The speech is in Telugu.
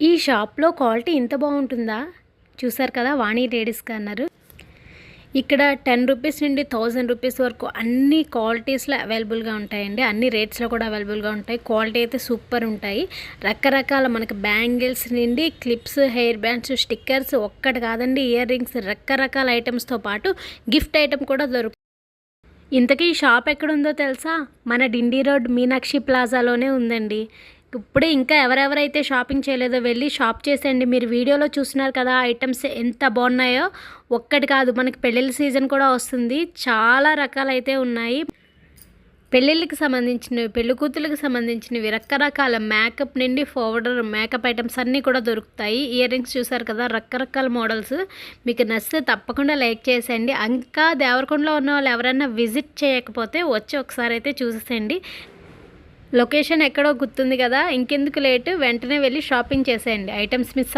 ఈ షాప్‌లో క్వాలిటీ ఇంత బావుంటుందా? చూసారు కదా! వాణి లేడీస్ కార్నర్. ఇక్కడ రూ. 10 నుండి రూ. 1000 వరకు అన్ని క్వాలిటీస్‌లో అవైలబుల్‌గా ఉంటాయండి. అన్ని రేట్స్‌లో కూడా అవైలబుల్‌గా ఉంటాయి. క్వాలిటీ అయితే సూపర్ ఉంటాయి. రకరకాల మనకి బ్యాంగిల్స్ నుండి క్లిప్స్, హెయిర్ బ్యాండ్స్, స్టిక్కర్స్ ఒక్కటి కాదండి, ఇయర్ రింగ్స్ రకరకాల ఐటెమ్స్‌తో పాటు గిఫ్ట్ ఐటెమ్ కూడా ఇంతకీ ఈ షాప్ ఎక్కడుందో తెలుసా? మన డిండి రోడ్ మీనాక్షి ప్లాజాలోనే ఉందండి. ఇప్పుడే ఇంకా ఎవరెవరైతే షాపింగ్ చేయలేదో వెళ్ళి షాప్ చేసేయండి. మీరు వీడియోలో చూస్తున్నారు కదా, ఐటమ్స్ ఎంత బాగున్నాయో. ఒక్కటి కాదు, మనకి పెళ్ళిళ్ళ సీజన్ కూడా వస్తుంది. చాలా రకాలైతే ఉన్నాయి. పెళ్ళిళ్ళకి సంబంధించినవి, పెళ్లి కూతుళ్ళకి సంబంధించినవి, రకరకాల మేకప్ నుండి పౌడర్, మేకప్ ఐటమ్స్ అన్నీ కూడా దొరుకుతాయి. ఇయర్ రింగ్స్ చూసారు కదా, రకరకాల మోడల్స్. మీకు నచ్చితే తప్పకుండా లైక్ చేసేయండి. ఇంకా దేవరకొండలో ఉన్న వాళ్ళు ఎవరైనా విజిట్ చేయకపోతే వచ్చి ఒకసారి అయితే చూసేయండి. లొకేషన్ ఎక్కడో గుర్తుంది కదా, ఇంకెందుకు లేటు, వెంటనే వెళ్ళి షాపింగ్ చేసేయండి. Items miss